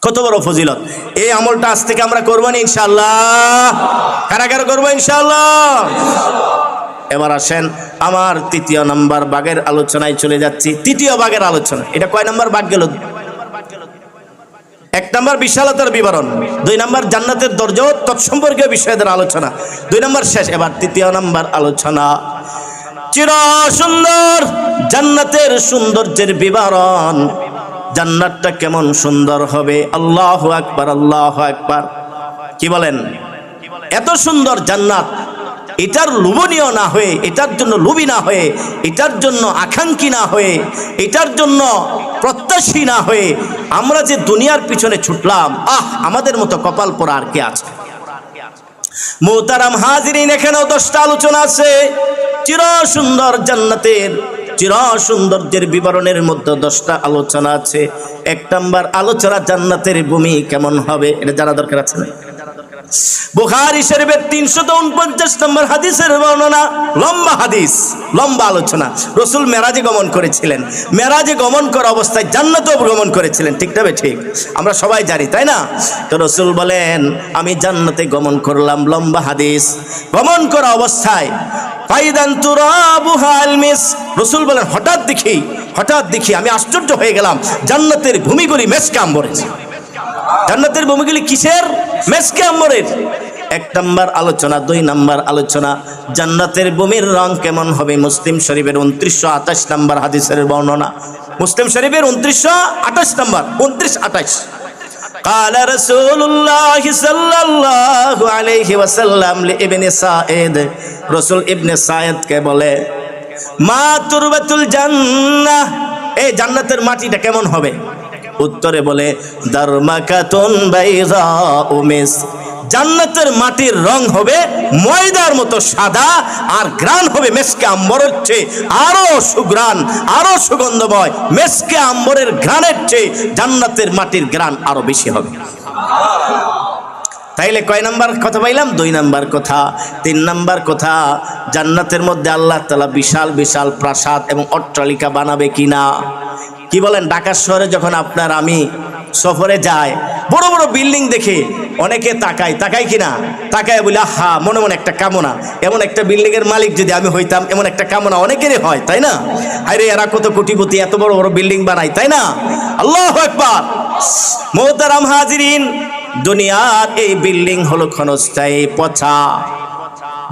কত বড় ফজিলত। এই আমলটা আজ থেকে আমরা করবো না ইনশাআল্লাহ? কারা কারা করবো ইনশাআল্লাহ? এবার আসেন আমার তৃতীয় নাম্বার বাগের আলোচনায় চলে যাচ্ছি। তৃতীয় বাগের আলোচনা, এটা কয় নাম্বার বাগ গেল? এক নাম্বার বিশালতার বিবরণ, দুই নাম্বার জান্নাতের দরজা তৎসম্পর্কীয় বিষয়দের আলোচনা, দুই নাম্বার শেষ। এবার তৃতীয় নাম্বার আলোচনা, চির সুন্দর জান্নাতের সৌন্দর্যের বিবরণ। জান্নাতটা কেমন সুন্দর হবে। আল্লাহু আকবার, আল্লাহু আকবার। কি বলেন? এত সুন্দর জান্নাত, এটার লোভনীয় না হয়ে, এটার জন্য লোভী না হয়ে, এটার জন্য আকাঙ্ক্ষী না হয়ে, এটার জন্য প্রত্যাশী না হয়ে আমরা যে দুনিয়ার পিছনে ছুটলাম, আমাদের মতো কপাল পোড়া আর কে আছে? মুহতারাম হাজিরিন, এখানেও 10টা আলোচনা আছে চির সুন্দর জান্নাতের, চির সৌন্দর্যের বিবরণের মধ্যে 10টা আলোচনা আছে। এক নাম্বার আলোচনা, জান্নাতের ভূমি কেমন হবে, এটা জানা দরকার আছে না? বুখারী শরীফের 349 নম্বর হাদিসের বর্ণনা, লম্বা হাদিস, লম্বা আলোচনা। রাসূল মেরাজে গমন করেছিলেন, মেরাজে গমন করা অবস্থায় জান্নাতেও গমন করেছিলেন, ঠিক না? ঠিক, আমরা সবাই জানি, তাই না? তো রাসূল বলেন আমি জান্নাতে গমন করলাম, লম্বা হাদিস। গমন করা অবস্থায় ফাইদান তুরাবুহা আলমিস, রাসূল বলেন হঠাৎ দেখি আমি আশ্চর্য হয়ে গেলাম, জান্নাতের ভূমিগুলি মেসকে আম্বরের। জান্নাতের ভূমিগুলি কিসের? মেসকে আম্বরের। এক নাম্বার আলোচনা। দুই নাম্বার আলোচনা, জান্নাতের ভূমির রং কেমন হবে। মুসলিম শরীফের 2928 নম্বর হাদিসের বর্ণনা, মুসলিম শরীফের 2928 নম্বর, 2928। قال رسول الله صلى الله عليه وسلم لابن سعيد, রাসূল ইবনে সায়েদ কে বলে, মা তুরবাতুল জান্নাহ, এই জান্নাতের মাটিটা কেমন হবে? উত্তরে বলে দারমাকাতুন বাইযাউ মিস, জান্নাতের মাটির রং হবে ময়দার মতো সাদা, আর ঘ্রাণ হবে মেসকে আম্বরের চেয়ে আরো সুঘ্রাণ, আরো সুগন্ধময়। মেসকে আম্বরের ঘ্রাণের চেয়ে জান্নাতের মাটির ঘ্রাণ আরো বেশি হবে। তাইলে কয় নাম্বার কথা পাইলাম? 2 নাম্বার কথা। 3 নাম্বার কথা, জান্নাতের মধ্যে আল্লাহ তাআলা বিশাল বিশাল প্রাসাদ এবং অট্টালিকা বানাবে কিনা। কি বলেন? ঢাকা শহরে যখন আপনার আমি সফরে যাই, বড় বড় বিল্ডিং দেখে অনেকে তাকাই কিনা, তাকায় বলে হা মনে মনে একটা কামনা, এমন একটা বিল্ডিং এর মালিক যদি আমি হইতাম, এমন একটা কামনা অনেকেরই হয়, তাই না? আরে এরা কত কোটিপতি, এত বড় বড় বিল্ডিং বানায়, তাই না? আল্লাহু আকবার। মুহতারাম হাজিরিন, দুনিয়ার এই বিল্ডিং হলো ক্ষণস্থায়ী, পচা।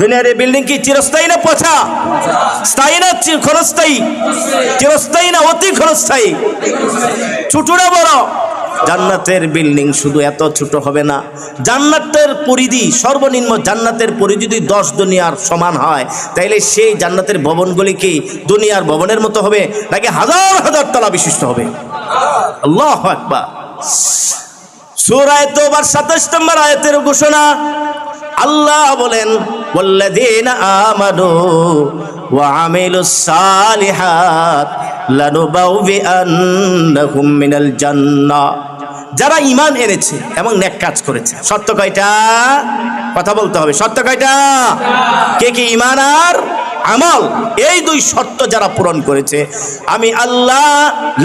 দুনিয়ার এই বিল্ডিং কি চিরস্থায়ী না পচা? স্থায়ী না ক্ষণস্থায়ী? চিরস্থায়ী না অতি ক্ষণস্থায়ী? ছোট না বড়? জান্নাতের বিল্ডিং শুধু এত ছোট হবে না, জান্নাতের পরিধি, সর্বনিম্ন জান্নাতের পরিধি যদি 10 দুনিয়ার সমান হয়, তাইলে সেই জান্নাতের ভবনগুলি কি দুনিয়ার ভবনের মতো হবে, নাকি হাজার হাজার তলা বিশিষ্ট হবে? আল্লাহু আকবার। সূরা তাওবার 27 নম্বর আয়াতের ঘোষণা, আল্লাহ বলেন ওয়াল্লাযীনা আমানু ওয়া আমিলুস সালিহাত লানুবাউবিআন্নাহুম মিনাল জান্নাহ, যারা ঈমান এনেছে এবং নেক কাজ করেছে। শর্ত কয়টা? কথা বলতে হবে, শর্ত কয়টা? কে কি? ঈমান আর আমল, এই 2 শর্ত যারা পূরণ করেছে, আমি আল্লাহ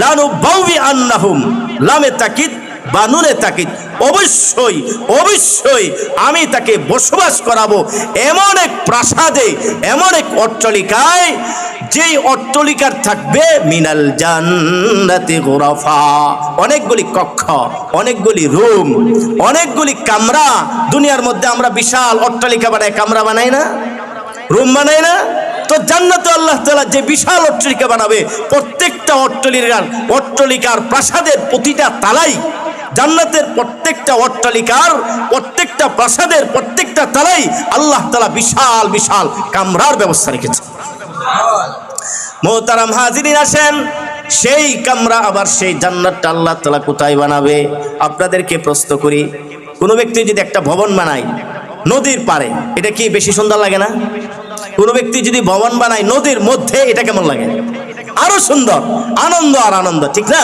লানুবাউবিআন্নাহুম, লামে তাকিদ বানুনে তাকিদ, অবশ্যই অবশ্যই আমি তাকে বসবাস করাবো এমন এক প্রাসাদে, এমন এক অট্টালিকায়, যেই অট্টালিকার থাকবে মিনাল জান্নাতি গুরাফা, অনেকগুলি কক্ষ, অনেকগুলি রুম, অনেকগুলি কামরা। দুনিয়ার মধ্যে আমরা বিশাল অট্টালিকা বানাই, কামরা বানাই না, রুম বানাই না? তো জান্নাতে আল্লাহ তাআলা যে বিশাল অট্টালিকা বানাবে, প্রত্যেকটা অট্টালিকার প্রাসাদের প্রতিটা তালাই, জান্নাতের প্রত্যেকটা অট্টালিকার, প্রত্যেকটা প্রাসাদের প্রত্যেকটা তালাই আল্লাহ তাআলা বিশাল বিশাল কামরার ব্যবস্থা রেখেছে। মুহতারাম হাজিরিন, আসেন সেই কামরা, আবার সেই জান্নাতটা আল্লাহ তাআলা কোথায় বানাবে? আপনাদেরকে প্রশ্ন করি, কোনো ব্যক্তি যদি একটা ভবন বানায় নদীর পাড়ে, এটা কি বেশি সুন্দর লাগে না? কোনো ব্যক্তি যদি ভবন বানায় নদীর মধ্যে, এটা কেমন লাগে? আরো সুন্দর, আনন্দ আর আনন্দ, ঠিক না?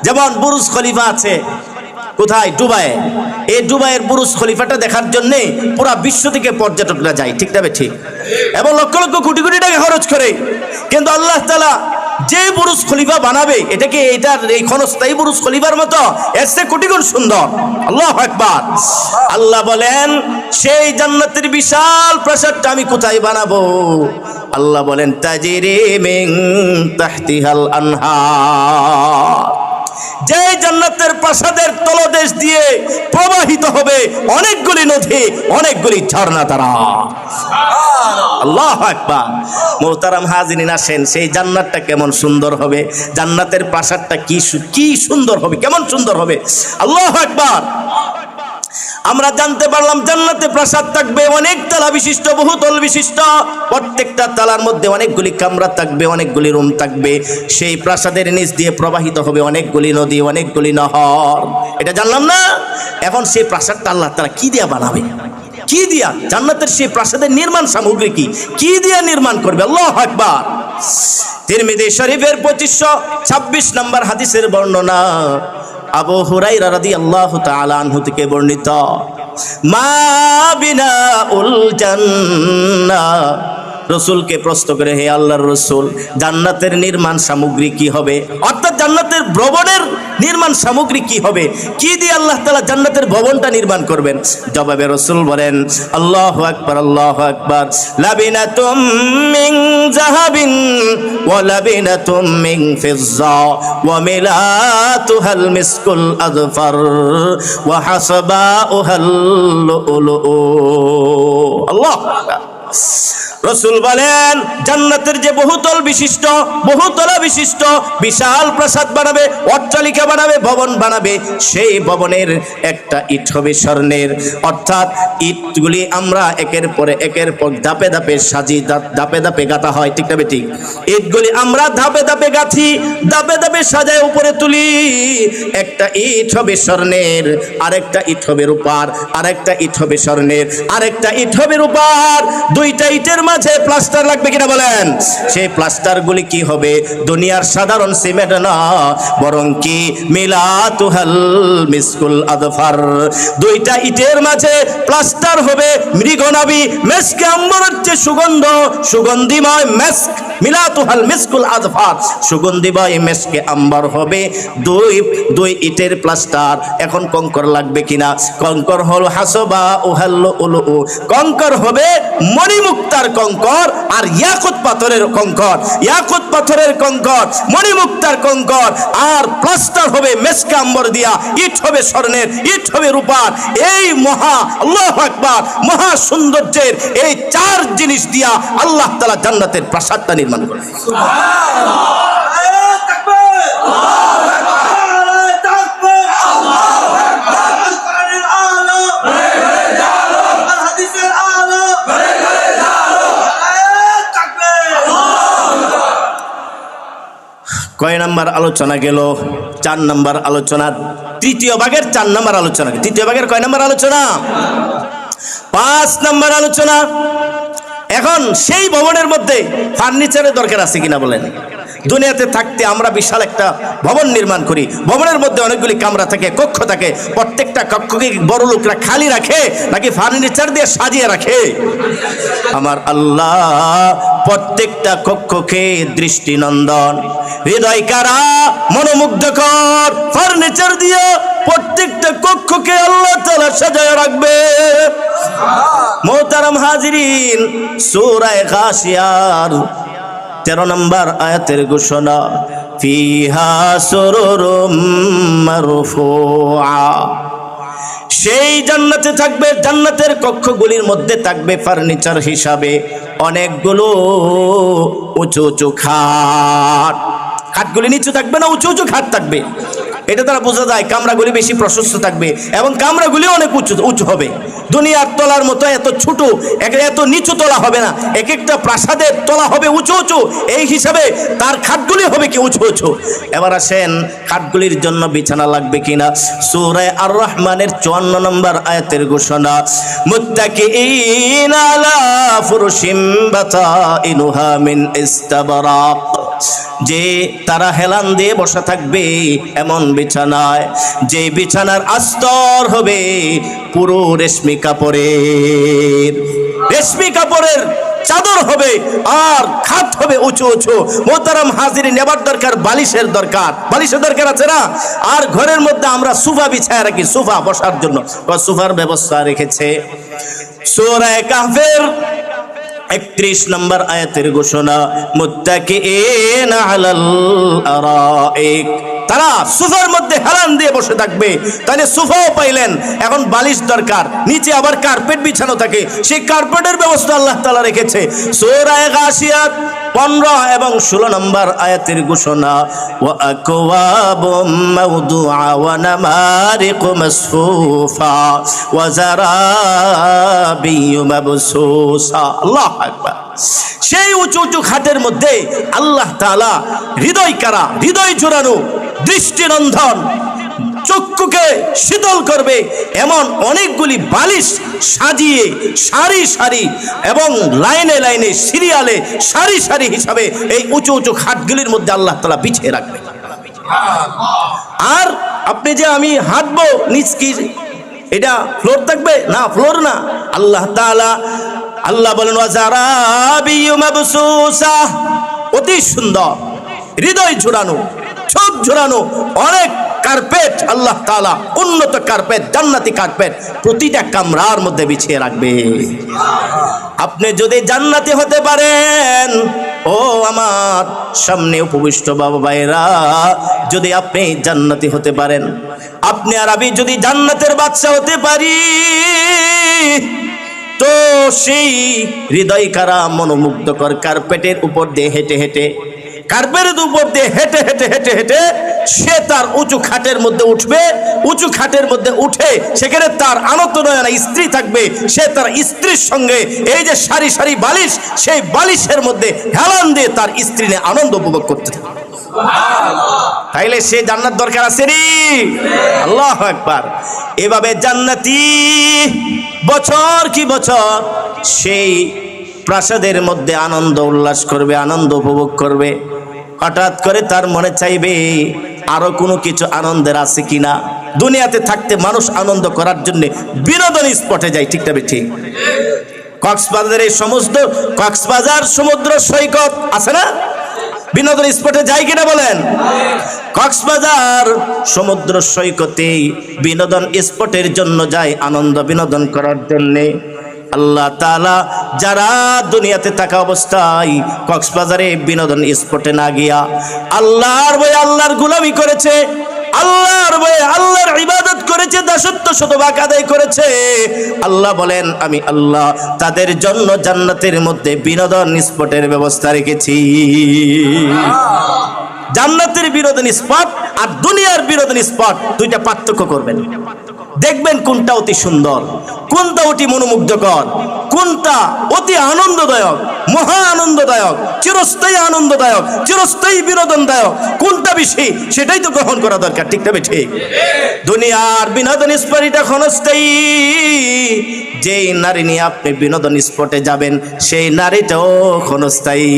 যেমন বুরুজ খলিফা আছে কোথায়? দুবাইয়ে। এই দুবাইয়ের বুরুজ খলিফাটা দেখার জন্য পুরা বিশ্ব থেকে পর্যটকরা যায়, ঠিক না? ঠিক। এবং লক্ষ লক্ষ কোটি কোটি টাকা খরচ করে, কিন্তু আল্লাহ তাআলা যে বুরুজ খলিফা বানাবে এটাকে এটার এই ক্ষণস্থায়ী বুরুজ খলিফার মতো এর চেয়ে কোটি গুণ সুন্দর। আল্লাহু আকবার। আল্লাহ বলেন সেই জান্নাতের বিশাল প্রাসাদটা আমি কোথায় বানাবো? আল্লাহ বলেন তাজরি মিন তাহতিহাল আনহার, যে জান্নাতের প্রাসাদের তলদেশ দিয়ে প্রবাহিত হবে অনেকগুলি নদী, অনেকগুলি ঝর্ণা তারা। আল্লাহু আকবার। মোহতারাম হাজিরিন, আসেন সেই জান্নাতটা কেমন সুন্দর হবে, জান্নাতের প্রাসাদটা কি সুন্দর হবে, কেমন সুন্দর হবে। আল্লাহু আকবার। আমরা জানতে পারলাম জান্নাতে প্রাসাদ থাকবে অনেক তালা বিশিষ্ট, বহুতল বিশিষ্ট, প্রত্যেকটা তালার মধ্যে অনেকগুলি কামরা থাকবে, অনেকগুলি রুম থাকবে। সেই প্রাসাদের নিচ দিয়ে প্রবাহিত হবে অনেকগুলি নদী, অনেকগুলি নহর। এটা জানলাম না? এখন সেই প্রাসাদটা আল্লাহ তাআলা কি দিয়া বানাবে, কি দিয়া? জান্নাতের সেই প্রাসাদের নির্মাণ সামগ্রী কি দিয়া নির্মাণ করবে? আল্লাহু আকবার। তিরমিজি শরীফের 2526 নম্বর হাদিসের বর্ণনা, আবু হুরায়রা রাদিয়াল্লাহু তাআলা আনহু থেকে বর্ণিত, মা বিনাউল জান্নাহ, রসুলকে প্রশ্ন করে, হে আল্লাহর রসুল, জান্নাতের নির্মাণ সামগ্রী কি হবে? অর্থাৎ জান্নাতের ভবনের নির্মাণ সামগ্রী কি হবে? কি দিয়ে আল্লাহ তাআলা জান্নাতের ভবনটা নির্মাণ করবেন? জবাবে রসুল বলেন, আল্লাহু আকবার, আল্লাহু আকবার, লাবিনাতুম মিন যাহাবিন ওয়া লাবিনাতুম মিন ফিজ্জা ওয়া মিলাতুহাল মিসকুল আযফার ওয়া হাসাবাউহাল লুলু। আল্লাহু আকবার। রসুল বলেন জান্নাতের যে বহুতলা বিশিষ্ট বিশাল প্রাসাদ বানাবে, অট্টালিকা বানাবে, ভবন বানাবে, সেই ভবনের একটা ইট হবে স্বর্ণের। অর্থাৎ ইটগুলি আমরা একের পর ধাপে ধাপে সাজি, ধাপে ধাপে গাঁথা হয়, ঠিক না বেঠিক? ইটগুলি আমরা ধাপে ধাপে গাঁথি, ধাপে ধাপে সাজায় উপরে তুলি। একটা ইট হবে স্বর্ণের, আরেকটা ইট হবে রূপার, আরেকটা ইট হবে স্বর্ণের, আরেকটা ইট হবে রূপার। দুইটা ইটের মাঝে প্লাস্টার লাগবে কিনা বলেন? সেই প্লাস্টার গুলি কি হবে? দুনিয়ার সাধারণ সিমেন্ট না, বরং কি মিলাতুহাল মিসকুল আযফার। দুইটা ইটের মাঝে প্লাস্টার হবে মৃগনাভি মেসকে আম্বরের যে সুগন্ধিময় মেস্ক, মিলাতুহাল মিসকুল আযফার, সুগন্ধিময় মেসকে আম্বর হবে। দুই ইটের প্লাস্টার। এখন কঙ্কর লাগবে কিনা? কঙ্কর হল হাসবা উহাল্লু উলু, কঙ্কর হবে মণিমুক্তার কঙ্কর আর ইয়াকুত পাথরের কঙ্কর, ইয়াকুত পাথরের কঙ্কর, মণিমুক্তার কঙ্কর, আর প্লাস্টার হবে মেসকে আম্বর দিয়া। ইট হবে স্বর্ণের, ইট হবে রূপার। এই আল্লাহু আকবার, মহা সৌন্দর্যের এই চার জিনিস দিয়া আল্লাহ তাআলা জান্নাতের প্রাসাদটা নির্মাণ করেন। সুবহানাল্লাহ। কয় নাম্বার আলোচনা গেল? 4 নাম্বার আলোচনা, তৃতীয় ভাগের 4 নাম্বার আলোচনা। তৃতীয় ভাগের কয় নাম্বার আলোচনা? 5 নাম্বার আলোচনা। এখন সেই ভবনের মধ্যে ফার্নিচারের দরকার আছে কিনা বলেন? দুনিয়াতে থাকতে আমরা বিশাল একটা ভবন নির্মাণ করি, ভবনের মধ্যে অনেকগুলি কামরা থাকে, কক্ষ থাকে। প্রত্যেকটা কক্ষকে বড় লোকরা খালি রাখে নাকি ফার্নিচার দিয়ে সাজিয়ে রাখে? আমার আল্লাহ প্রত্যেকটা কক্ষকে দৃষ্টিনন্দন, হৃদয় কারা, মনোমুগ্ধকর ফার্নিচার দিয়ে প্রত্যেকটা কক্ষকে আল্লাহ তাআলা সাজায় রাখবে। মোহতারাম হাজিরিন, সূরা গাশিয়ার 13 নম্বর আয়াতের ঘোষণা, ফিহা সুরুরুম মারফুআ। সেই জান্নাতে থাকবে, জান্নাতের কক্ষগুলির মধ্যে থাকবে ফার্নিচার হিসাবে অনেকগুলো উঁচু উঁচু খাট। খাটগুলি নিচু থাকবে না, উঁচু উঁচু খাট থাকবে। এটা দ্বারা বোঝা যায় কামরাগুলি বেশি প্রশস্ত থাকবে এবং কামরাগুলি অনেক উঁচু হবে। দুনিয়ার তলার মতো এত ছোট, এত নিচু তলা হবে না। এক একটা প্রাসাদের তলা হবে উঁচু উঁচু, এই হিসাবে তার খাটগুলি হবে কি উঁচু উঁচু। এবার আসেন খাটগুলির জন্য বিছানা লাগবে কিনা? সূরা আর রহমানের 54 নম্বর আয়াতের ঘোষণা, মুত্তাকিইনা আলা ফুরুশিম বাতাইনুহা মিন ইস্তাবরাক। যে তারা হেলান দিয়ে বসা থাকবে এমন বিছানায়, যে বিছানার আস্তর হবে পুরো রেশমি কাপড়ের। রেশমি কাপড়ের চাদর হবে আর খাট হবে উঁচু উঁচু। মোহতারাম হাজিরিন, এবার দরকার বালিশের দরকার, বালিশের দরকার আছে না? আর ঘরের মধ্যে আমরা সোফা বিছায় রাখি, সোফা বসার জন্য, সোফার ব্যবস্থা রেখেছে। সূরা কাহফের 31 নম্বর আয়াতের ঘোষণা, মুত্তাকিইনা আলাল আরাইক, তারা সোফার মধ্যে হেলান দিয়ে বসে থাকবে। তাহলে সোফাও পাইলেন, এখন বালিশ দরকার, নিচে আবার কার্পেট বিছানো থাকে, সেই কার্পেটের ব্যবস্থা আল্লাহ তাআলা রেখেছে। সূরা গাশিয়াত 15 এবং 16 নম্বর আয়াতের ঘোষণা, ওয়া আকওয়াবুম মাওদুআ ওয়া নামারিকু মাসফুফা ওয়া যারাবিয়্যু মাবসুসা। আল্লাহু আকবার। সেই উঁচু উঁচু খাটের মধ্যে আল্লাহ তাআলা হৃদয় কারা, হৃদয় জোড়ানো, দৃষ্টিরন্ধন, চক্ষুকে শীতল করবে এমন অনেকগুলি বালিশ সাজিয়ে সারি সারি এবং লাইনে লাইনে সিরিয়ালে সারি সারি হিসাবে এই উঁচু উঁচু খাটগুলির মধ্যে আল্লাহ তাআলা বিছিয়ে রাখবে। আর আপনি যে আমি হাঁটবো, নিচ কি এটা ফ্লোর থাকবে না? ফ্লোর না, আল্লাহ তাআলা, আল্লাহ বলেন ওয়াজারাবিয়্যু মাবসুসা, অতি সুন্দর, হৃদয় ঝুরানো, চোখ ঝুরানো অনেক কার্পেট আল্লাহ তাআলা, উন্নত কার্পেট, জান্নাতি কার্পেট প্রতিটা কামরার মধ্যে বিছিয়ে রাখবে। আপনি যদি জান্নাতি হতে পারেন, ও আমার সামনে উপবিষ্ট বাবা ভাইরা, যদি আপনি জান্নাতি হতে পারেন, আপনি আর আমি যদি জান্নাতের বাদশা হতে পারি, তো সেই হৃদয় কারা মনোমুগ্ধকর কার্পেটের উপর দিয়ে হেঁটে হেঁটে, কার্পেটের উপর দিয়ে হেঁটে হেঁটে হেঁটে হেঁটে সে তার উঁচু খাটের মধ্যে উঠবে। উঁচু খাটের মধ্যে উঠে সেখানে তার আনত নয়না স্ত্রী থাকবে, সে তার স্ত্রীর সঙ্গে এই যে সারি সারি বালিশ, সেই বালিশের মধ্যে হেলান দিয়ে তার স্ত্রী নিয়ে আনন্দ উপভোগ করতে থাকবে। তাইলে সে জান্নাত দরকার আছে রে। আল্লাহু আকবার। এভাবে জান্নাতি বছর কি বছর সেই প্রাসাদের মধ্যে আনন্দ উল্লাস করবে, আনন্দ উপভোগ করবে। হঠাৎ করে তার মনে চাইবে আরো কোনো কিছু আনন্দের আছে কিনা। দুনিয়াতে থাকতে মানুষ আনন্দ করার জন্য বিনোদন স্পটে যায়, ঠিক না ঠিক? কক্সবাজারের এই সমস্ত কক্সবাজার সমুদ্র সৈকত আছে না, বিনোদন স্পটে যায় কিনা বলেন? কক্সবাজার সমুদ্র সৈকতে বিনোদন স্পটের জন্য যায়, আনন্দ বিনোদন করার জন্যে। আল্লাহ তাআলা যারা দুনিয়াতে থাকা অবস্থায় কক্সবাজারে বিনোদন স্পটে না গিয়া আল্লাহর ভয়ে আল্লাহর গোলামি করেছে, আল্লাহর ভয়ে আল্লাহর ইবাদত করেছে, দাসত্ব শতভাগ আদায় করেছে, আল্লাহ বলেন আমি আল্লাহ তাদের জন্য জান্নাতের মধ্যে বিনোদন স্পটের ব্যবস্থা রেখেছি। জান্নাতের বিনোদন স্পট আর দুনিয়ার বিনোদন স্পট দুইটা পার্থক্য করবেন, দেখবেন কোনটা অতি সুন্দর, কোনটা অতি মনোমুগ্ধকর, কোনটা অতি আনন্দদায়ক, মহা আনন্দদায়ক, চিরস্থায়ী আনন্দদায়ক, চিরস্থায়ী বিনোদনদায়ক, কোনটা বেশি সেটাই তো গ্রহণ করা দরকার, ঠিক না ঠিক? দুনিয়ার বিনোদন স্পটটা ক্ষণস্থায়ী, যেই নারী নিয়ে আপনি বিনোদন স্পটে যাবেন সেই নারীটাও ক্ষণস্থায়ী।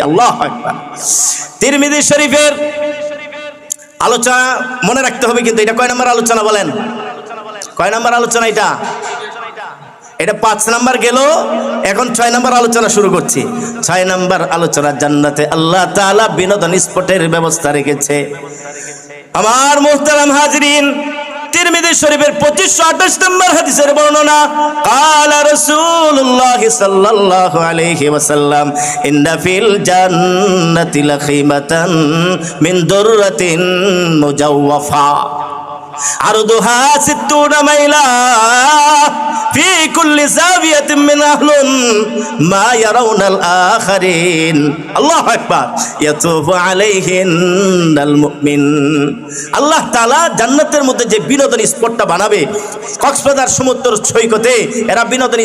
আল্লাহু আকবার। তিরমিজি শরীফের আলোচনা মনে রাখতে হবে, কিন্তু এটা কয় নম্বর আলোচনা বলেন? কয় নম্বর আলোচনা এটা? এটা 5 নাম্বার গেল, এখন 6 নাম্বার আলোচনা শুরু করছি। 6 নাম্বার আলোচনা, জান্নাতে আল্লাহ তাআলা বিনোদন স্পটের ব্যবস্থা রেখেছে। আমার মুহতারাম হাজিরিন, তিরমিজি শরীফের 2528 নম্বর হাদিসের বর্ণনা, ক্বালা রাসূলুল্লাহ সাল্লাল্লাহু আলাইহি ওয়াসাল্লাম, ইন্না ফিল জান্নাতি লাখিমাতান মিন দুররাতিন মুজাওয়াফা আরদুহা 60 মাইলা ফি কুল্লি যাবিয়াতিন মিনহুন মা ইয়ারাউনাল আখারিন। আল্লাহু আকবার। ইয়াতুফু আলাইহিনাল মুমিন। আল্লাহ তাআলা জান্নাতের মধ্যে যে বিনোদন স্পটটা বানাবে, কক্সবাজার সমুদ্র সৈকতে এরা বিনোদন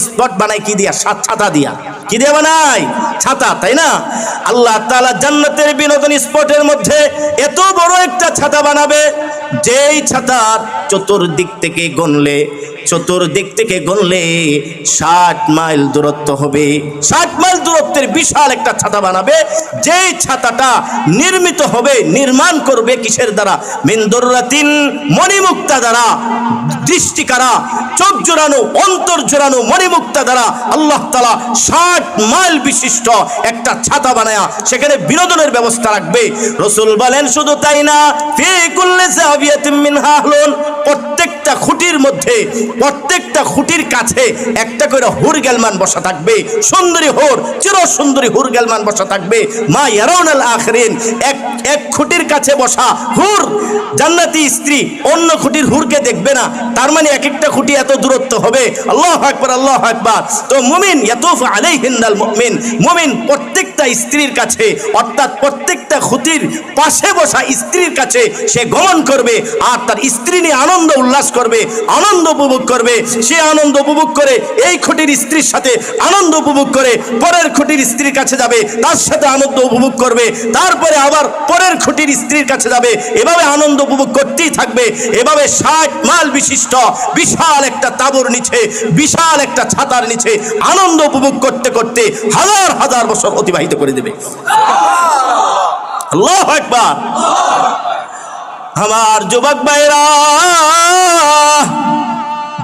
স্পট বানায় কি দিয়া? ছাতা দিয়া। কি দিয়ে বানায়? ছাতা, তাই না? আল্লাহ তাআলা জান্নাতের বিনোদন স্পটের মধ্যে এত বড় একটা ছাতা বানাবে, যেই ছাতার চতুর্দিক থেকে গুনলে 60 মাইল দূরত্ব হবে। 60 মাইল দূরত্বের বিশাল একটা ছাতা বানাবে, যেই ছাতাটা নির্মিত হবে, নির্মাণ করবে কিসের দ্বারা? মিন দুররাতিন, মণিমুক্তা দ্বারা। দৃষ্টি কারা, চোখ জোড়ানো, অন্তর জোড়ানো, মণিমুক্তা দ্বারা আল্লাহ তাআলা 60 মাইল বিশিষ্ট একটা ছাতা বানায়া সেখানে বিনোদনের ব্যবস্থা রাখবে। রাসূল বলেন শুধু তাই না, ফি কুল্লি যাবিয়াতিন মিনহা আহলুন, প্রত্যেকটা খুঁটির মধ্যে, প্রত্যেকটা খুঁটির কাছে একটা করে হুর গেলমান বসা থাকবে, সুন্দরী হুর, চির সুন্দরী হুর গেলমান বসা থাকবে। মা ইয়ারাউনাল আখিরিন, এক খুঁটির কাছে বসা হুর, জান্নাতি স্ত্রী অন্য খুঁটির হুরকে দেখবে না, তার মানে এক একটা খুঁটি এত দূরত্ব হবে। আল্লাহু আকবার, আল্লাহু আকবার। তো মুমিন ইয়াতুফু আলাইহিন্নাল মুমিন, মুমিন প্রত্যেকটা স্ত্রীর কাছে, অর্থাৎ প্রত্যেকটা খুঁটির পাশে বসা স্ত্রীর কাছে সে গমন করবে আর তার স্ত্রী নিয়ে আনন্দ উল্লাস করবে, আনন্দ উপভোগ করবে। সে আনন্দ উপভোগ করে এই খুঁটির স্ত্রীর সাথে আনন্দ উপভোগ করে পরের খুঁটির স্ত্রীর কাছে যাবে, তার সাথে আনন্দ উপভোগ করবে, তারপরে আবার পরের খুঁটির স্ত্রীর কাছে যাবে, এভাবে আনন্দ উপভোগ করতেই থাকবে। এভাবে 60 মাইল বিশিষ্ট বিশাল একটা তাঁবুর নিচে, বিশাল একটা ছাতার নিচে আনন্দ উপভোগ করতে করতে হাজার হাজার বছর অতিবাহিত করে দেবে। আল্লাহু আকবার। আমার যুবক ভাইরা,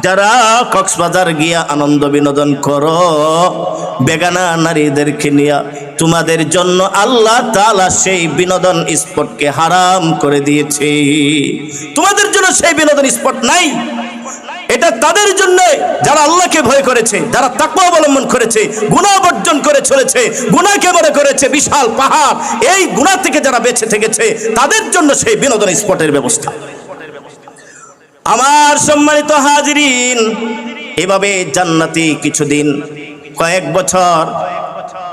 যারা কক্সবাজার গিয়া আনন্দ বিনোদন করো বেগানা নারীদেরকে নিয়া, তোমাদের জন্য আল্লাহ তাআলা সেই বিনোদন স্পটকে হারাম করে দিয়েছে। তোমাদের জন্য সেই বিনোদন স্পট নাই। এটা তাদের জন্য যারা আল্লাহকে ভয় করেছে, যারা তাকওয়া অবলম্বন করেছে, গুনাহ বর্জন করে চলেছে, গুনাহকে মনে করেছে বিশাল পাহাড়, এই গুনাহ থেকে যারা বেঁচে থেকেছে তাদের জন্য সেই বিনোদন স্পটের ব্যবস্থা। আমার সম্মানিত হাজিরিন, এভাবে জান্নাতি কিছুদিন, কয়েক বছর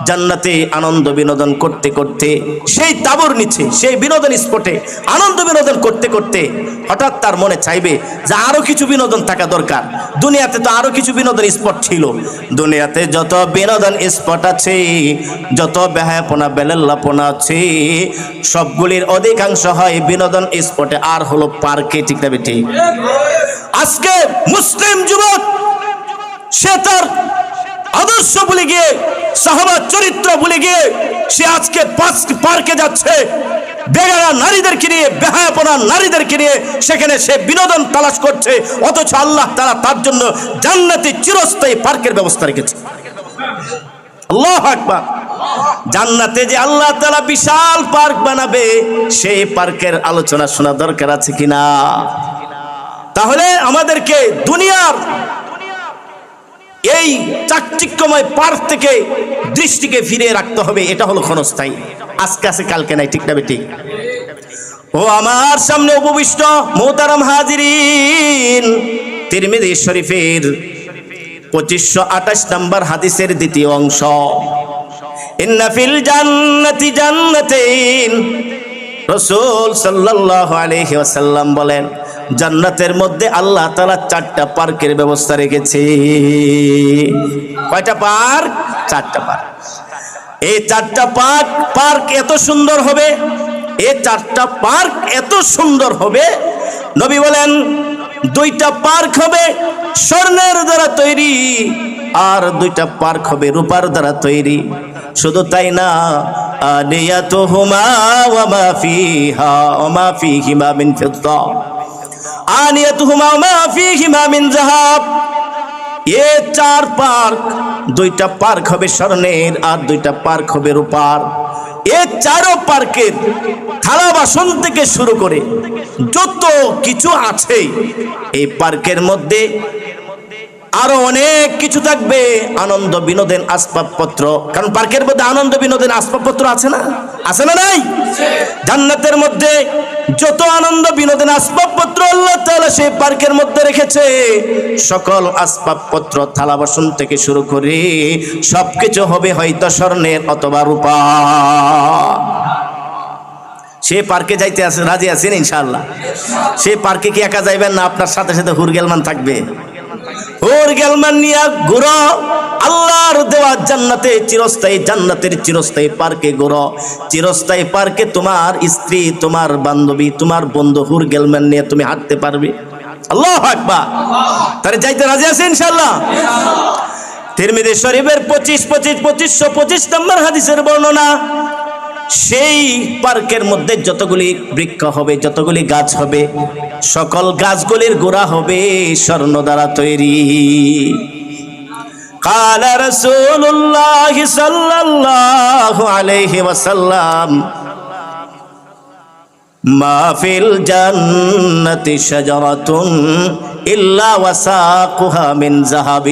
জান্নাতে আনন্দ বিনোদন করতে করতে সেই তাঁবুর নিচে, সেই বিনোদন স্পটে আনন্দ বিনোদন করতে করতে হঠাৎ তার মনে চাইবে যে আরো কিছু বিনোদন থাকা দরকার। দুনিয়াতে তো আরো কিছু বিনোদন স্পট ছিল, দুনিয়াতে যত বিনোদন স্পট আছে, যত বেহায়াপনা বেলাল্লাপনা আছে, সবগুলির অধিকাংশ হয় বিনোদন স্পটে আর হলো পার্কে। ঠিক না বেটি? আজকে মুসলিম যুবক সে তার আদর্শ ভুলে গিয়ে, সাহাবার চরিত্র ভুলে গিয়ে সে আজকে পার্কে যাচ্ছে, বেগানা নারীদেরকে নিয়ে, বেহায়াপনা নারীদেরকে নিয়ে সেখানে সে বিনোদন তালাশ করছে, অথচ আল্লাহ তাআলা তার জন্য জান্নাতি চিরস্থায়ী পার্কের ব্যবস্থা রেখেছে। আল্লাহু আকবার। জান্নাতে যে আল্লাহ তাআলা বিশাল পার্ক বানাবে, সেই পার্কের আলোচনা শোনা দরকার আছে কিনা? তাহলে আমাদেরকে দুনিয়ার এই চাকচিক্যময় পার্ক থেকে দৃষ্টিকে ফিরিয়ে রাখতে হবে। এটা হলো ক্ষণস্থায়ী, আজকে আছে কালকে নাই। ঠিক না বেটি? ও আমার সামনে উপবিষ্ট মোহতারাম হাজিরিন, তিরমিজি শরীফের 2528 নম্বর হাদিসের দ্বিতীয় অংশ, ইন্না ফিল জান্নাতি জান্নাতাইন, রাসূল সাল্লাল্লাহু আলাইহি ওয়াসাল্লাম বলেন, জান্নাতের মধ্যে আল্লাহ তাআলা 4টা পার্কের ব্যবস্থা রেখেছে। কয়টা পার্ক? 4টা পার্ক। এই 4টা পার্ক এত সুন্দর হবে, এই 4টা পার্ক এত সুন্দর হবে, নবী বলেন 2টা পার্ক হবে স্বর্ণের দ্বারা তৈরি আর 2টা পার্ক হবে রূপার দ্বারা তৈরি। শুধু তাই না, আনিয়াতুহুমা ওয়া মা ফিহা ওয়া মা ফিহিমা মিন ফিদ্দা, আনিয়াতুহুমা ওয়া মা ফিহিমা মিন যাহাব। এই 4 পার্ক, 2টা পার্ক হবে স্বর্ণের আর 2টা পার্ক হবে রূপার। এই 4 পার্কের থালা বাসন থেকে শুরু করে যত কিছু আছে এই পার্কের মধ্যে আরো অনেক কিছু থাকবে, আনন্দ বিনোদন আসবাবপত্র। কারণ পার্কের মধ্যে আনন্দ বিনোদন আসবাবপত্র আছে না? আছে না নাই? জান্নাতের মধ্যে যত আনন্দ বিনোদন আসবাবপত্র আল্লাহ তাআলা সেই পার্কের মধ্যে রেখেছে, সকল আসবাবপত্র থালা বাসন থেকে শুরু করে সবকিছু হবে হয়তো স্বর্ণের অথবা রূপা। সে পার্কে যাইতে আছে, রাজি আছেন ইনশাআল্লাহ? সে পার্কে কি একা যাইবেন না আপনার সাথে সাথে হুরগেলমান থাকবে? হুরগেলমান নিয়ে ঘুরো, আল্লাহর দেওয়া জান্নাতে চিরস্থায়ী, জান্নাতের চিরস্থায়ী পার্কে ঘুরো। চিরস্থায়ী পার্কে তোমার স্ত্রী, তোমার বান্ধবী, তোমার বন্ধু হুরগেলমান নিয়ে তুমি হাঁটতে পারবে। আল্লাহু আকবার। তারে যাইতে রাজি আছেন ইনশাআল্লাহ? তিরমিজি শরীফের 2525 নম্বর হাদিসের বর্ণনা, সেই পার্কের মধ্যে যতগুলি বৃক্ষ হবে, যতগুলি গাছ হবে, সকল গাছগুলির গোড়া হবে স্বর্ণ দ্বারা তৈরি। قال رسول الله صلى الله عليه وسلم ما في الجنة شجرة إلا وساقها من ذهب।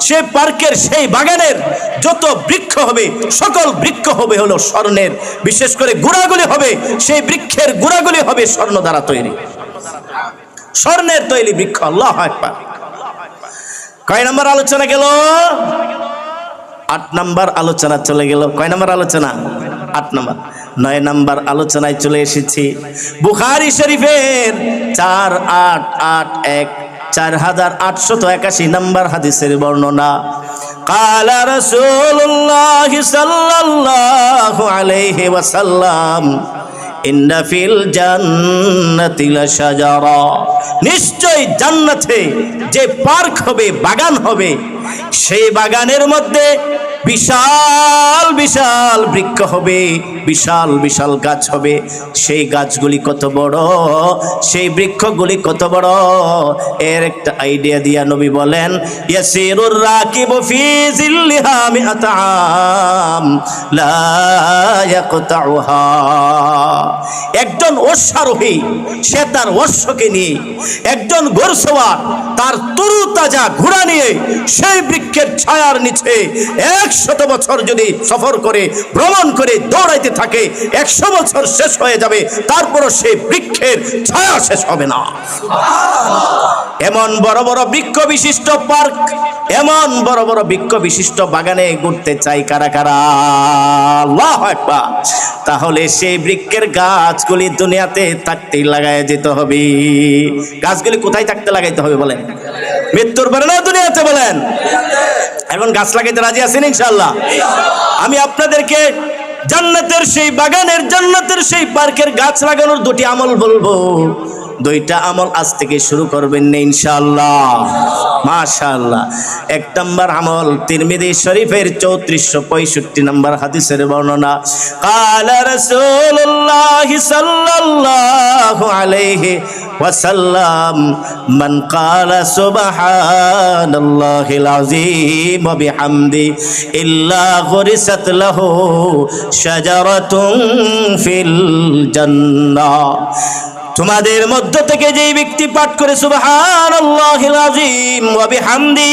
সে পার্কের সেই বাগানের যত বৃক্ষ হবে সকল বৃক্ষ হবে হলো স্বর্ণের, বিশেষ করে গোড়াগুলি হবে, সেই বৃক্ষের গোড়াগুলি হবে স্বর্ণ দ্বারা তৈরি, স্বর্ণের তৈরি বৃক্ষ। আল্লাহু আকবার। কয় নম্বর আলোচনা গেল? 8 নম্বর আলোচনা চলে গেল। কয় নম্বর আলোচনা? 8 নম্বর। 9 নম্বর আলোচনায় চলে এসেছি। বুখারী শরীফের 4881 নম্বর হাদিসের বর্ণনা। قال رسول الله صلى الله عليه وسلم إن في الجنة لشجرة। নিশ্চয় জান্নাতে যে পার্ক হবে, বাগান হবে, সেই বাগানের মধ্যে বিশাল বিশাল বৃক্ষ হবে, বিশাল বিশাল গাছ হবে। সেই গাছগুলি কত বড়, সেই বৃক্ষগুলি কত বড়, এর একটা আইডিয়া দিয়া নবী বলেন ইয়াসিরুর রাকিবু ফি জিল্লিহা মিআতা আম লা ইয়াকতাউহা। একজন অশ্বারোহী সে তার অশ্বকে নিয়ে, একজন ঘোড়সওয়ার তার তরু তাজা ঘোড়া নিয়ে সেই বৃক্ষের ছায়ার নিচে 100 বছর যদি সফর করে, ভ্রমণ করে, দৌড়াইতে থাকে, 100 বছর শেষ হয়ে যাবে, তারপরও সেই বৃক্ষের ছায়া শেষ হবে না। এমন বড় বড় বৃক্ষ বিশিষ্ট পার্ক, এমন বড় বড় বৃক্ষ বিশিষ্ট বাগানে ঘুরতে চাই কারা কারা? আল্লাহু আকবার। তাহলে সেই বৃক্ষের গাছগুলি দুনিয়াতে থাকতেই লাগায় যেতে হবে। গাছগুলি কোথায় থাকতে লাগাইতে হবে বলেন? মৃত্যুর পরে না দুনিয়াতে বলেন? এখন গাছ লাগাইতে রাজি আছেন ইনশাআল্লাহ? আমি আপনাদেরকে জান্নাতের সেই বাগানের, জান্নাতের সেই পার্কের গাছ লাগানোর 2টি আমল বলবো। 2টা আমল আজ থেকে শুরু করবেন না ইনশাআল্লাহ? মাশাআল্লাহ। 1 নম্বর আমল তিরমিজি শরীফের 3465 নম্বর হাদিসের বর্ণনা। قال رسول الله صلى الله عليه وسلم من قال سبحان الله العظيم وبحمده إلا غرست له شجرة في الجنة। তোমাদের মধ্য থেকে যেই ব্যক্তি পাঠ করে সুবহানাল্লাহিল আযীম ওয়া বিহামদি,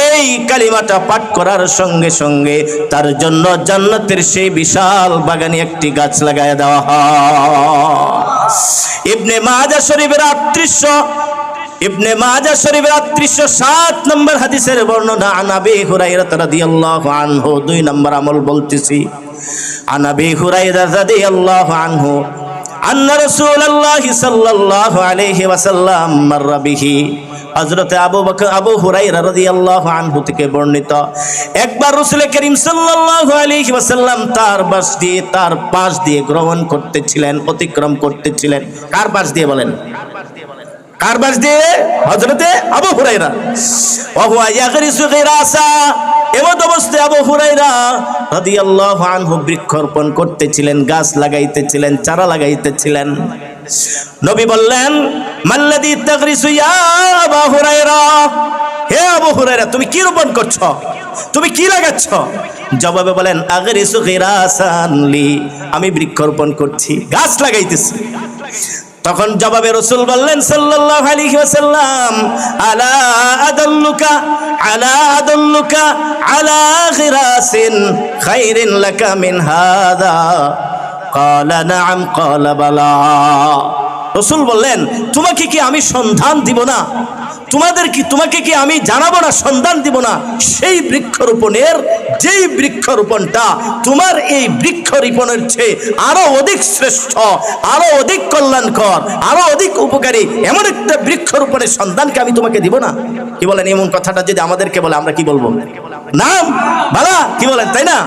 এই কালিমাটা পাঠ করার সঙ্গে সঙ্গে তার জন্য জান্নাতের সেই বিশাল বাগানে একটি গাছ লাগায় দেওয়া হয়। ইবনে মাজাহ শরীফের 3807 নম্বর হাদিসের বর্ণনা। আন আবি হুরায়রা রাদিয়াল্লাহু আনহু। 2 নম্বর আমল বলতেছি। আন আবি হুরায়রা রাদিয়াল্লাহু আনহু আন্না রাসূলুল্লাহি সাল্লাল্লাহু আলাইহি ওয়াসাল্লাম মাররা বিহি। হযরত আবু হুরায়রা রাদিয়াল্লাহু আনহু থেকে বর্ণিত, একবার রাসূল করিম সাল্লাল্লাহু আলাইহি ওয়াসাল্লাম তার পাশ দিয়ে ভ্রমণ করতেছিলেন, অতিক্রম করতেছিলেন। কার পাশ দিয়ে বলেন? কার পাশ দিয়ে? হযরতে আবু হুরায়রা। ওয়া হুয়া ইয়াগরিসু গিরাসা। এমত অবস্থায় আবু হুরায়রা রাদিয়াল্লাহু আনহু বৃক্ষরোপণ করতেছিলেন, গাছ লাগাইতেছিলেন, চারা লাগাইতেছিলেন। নবী বললেন মাল্লাযী তাগরিসু ইয়া আবু হুরায়রা। হে আবু হুরায়রা, তুমি কি রোপণ করছো? তুমি কি লাগাচ্ছ? জবাবে বলেন আগরিসু গিরাসান লি। আমি বৃক্ষরোপণ করছি, গাছ লাগাইতেছি। তখন জবাবে রাসূল বললেন সাল্লাল্লাহু আলাইহি ওয়াসাল্লাম আলা আদাল্লুকা আলা গিরাসিন খায়রিন লাকা মিন হাদা। ক্বালা নাআম ক্বালা বালা। রাসূল বললেন তোমাকে কি আমি সন্ধান দিব না? তোমাকে কি আমি জানাবো না, সন্ধান দিব না সেই বৃক্ষরোপণের, যেই বৃক্ষরোপণটা তোমার এই বৃক্ষরোপণের চেয়ে আরো অধিক শ্রেষ্ঠ, আরো অধিক কল্যাণকর, আরো অধিক উপকারী এমন একটা বৃক্ষরোপণের সন্ধানকে আমি তোমাকে দিব না? কি বলেন? এমন কথাটা যদি আমাদেরকে বলে আমরা কি বলবো? নাম বালা, কি বলেন? তাই না?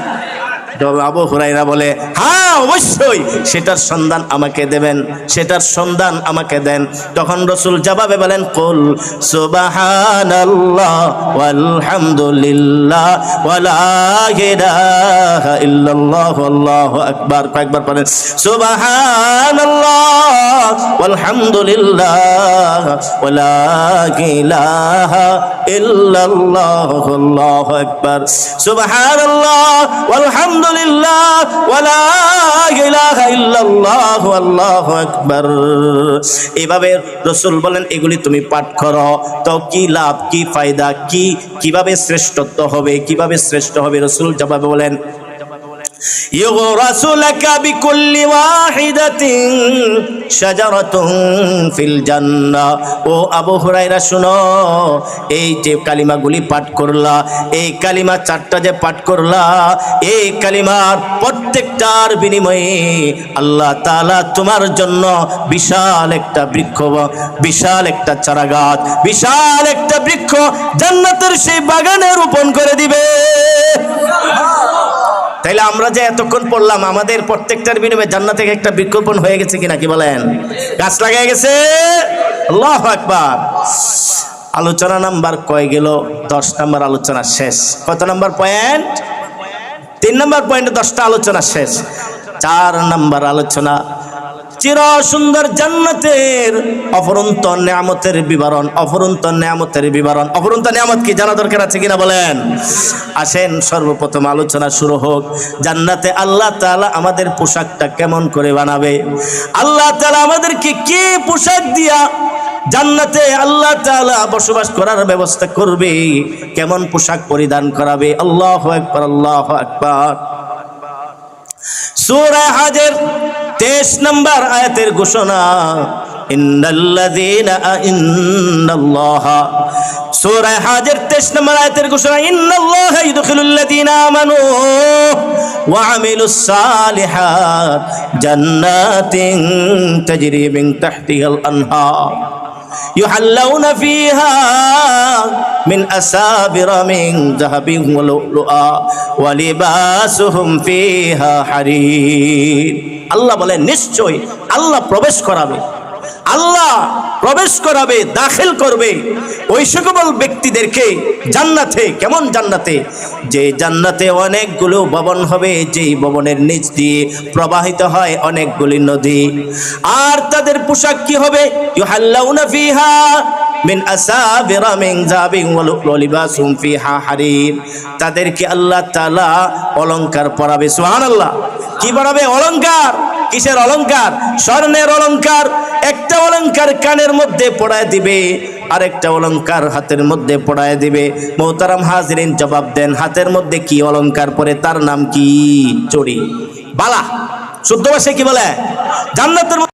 আবু হুরায়রা বলে, হ্যাঁ অবশ্যই সেটার সন্ধান আমাকে দেবেন, সেটার সন্ধান আমাকে দেন। তখন রাসূল জবাবে বলেন, কুল সুবহানাল্লাহ ওয়ালহামদুলিল্লাহ ওয়ালা ইলাহা ইল্লাল্লাহ আল্লাহু আকবার। কয়েকবার পড়েন, সুবহানাল্লাহ ওয়ালহামদুলিল্লাহ ওয়ালা ইলাহা ইল্লাল্লাহ আল্লাহু আকবার। সুবহানাল্লাহ ওয়ালহামদুলিল্লাহ ওয়ালা ইলাহা ইল্লাল্লাহ আল্লাহু আকবার। এভাবে রাসূল বলেন, এগুলি তুমি পাঠ করো, তো কি লাভ, কি ফায়দা, কিভাবে শ্রেষ্ঠত্ব হবে, কিভাবে শ্রেষ্ঠ হবে? রাসূল জবাবে বলেন, ইউরাসু লাকা বিকুল্লি ওয়াহিদাতিন শাজারাতুন ফিল জান্নাহ। ও আবু হুরায়রা শুনো, এই যে কালিমাগুলি পাঠ করলা, এই কালিমা চারটা যে পাঠ করলা, এই কালিমার প্রত্যেকটার বিনিময়ে আল্লাহ তাআলা তোমার জন্য বিশাল একটা বৃক্ষ, বিশাল একটা চারাগাছ, বিশাল একটা বৃক্ষ জান্নাতের সেই বাগানে রোপণ করে দিবে। তাইলে আমরা যে এতক্ষণ পড়লাম, আমাদের প্রত্যেকটার বিনিময়ে জান্নাত থেকে একটা বিজ্ঞাপন হয়ে গেছে কিনা, কি বলেন? গাছ লাগাই গেছে। আল্লাহু আকবার। আলোচনা নাম্বার কয় গেল? 10 নাম্বার আলোচনা শেষ। কত নাম্বার পয়েন্ট? 3 নাম্বার পয়েন্টে 10টা আলোচনা শেষ। 4 নাম্বার আলোচনা, চির সুন্দর জান্নাতের অফুরন্ত নিয়ামতের বিবরণ। অফুরন্ত নিয়ামতের বিবরণ। অফুরন্ত নিয়ামত কি জানা দরকার আছে কিনা বলেন? আসেন সর্বপ্রথম আলোচনা শুরু হোক। জান্নাতে আল্লাহ তাআলা আমাদের পোশাকটা কেমন করে বানাবে? আল্লাহ তাআলা আমাদেরকে কি পোশাক দিয়া জান্নাতে আল্লাহ তাআলা বসবাস করার ব্যবস্থা করবে? কেমন পোশাক পরিধান করাবে? আল্লাহু আকবার, আল্লাহু আকবার। সূরা হাজের 23 নম্বর আয়াতের ঘোষণা, ইন্নাল্লাহা। সূরা হাজের 23 নম্বর আয়াতের ঘোষণা, ইন্নাল্লাহা ইউদখিলুল্লাযীনা আমানু ওয়া আমিলুস সালিহাত জান্নাতিন তাজরি মিন তাহতিহাল আনহার ইউহাল্লাউনা ফিহা মিন আসাবিরা মিন যাহাবিন ওয়া লুআলুআ ওয়া লিবাসুহুম ফিহা হারির। আল্লাহ বলেন, নিশ্চয় আল্লাহ প্রবেশ করাবে, আল্লাহ প্রবেশ করাবে, দাখিল করবে ওই সকল ব্যক্তিদেরকে জান্নাতে। কেমন জান্নাতে? যে জান্নাতে অনেকগুলো ভবন হবে, যেই ভবনের নিচ দিয়ে প্রবাহিত হয় অনেকগুলি নদী। আর তাদের পোশাক কি হবে? ইউহাল্লাউনা ফিহা মিন আসাবিরা মিন যাহাবিন ওয়া লিবাসুহুম ফিহা হারির। তাদেরকে আল্লাহ তাআলা অলংকার পরাবে। সুবহানাল্লাহ। কি পরাবে? অলংকার। কিসের অলংকার? স্বর্ণের অলংকার। একটা অলংকার কানের মধ্যে পড়ায় দিবে, আরেকটা অলংকার হাতের মধ্যে পড়ায় দিবে। মোহতারাম হাজিরিন, জবাব দেন, হাতের মধ্যে কি অলংকার পরে? তার নাম কি? চড়ি, বালা। শুদ্ধ ভাষায় কি বলে? জান্নাতের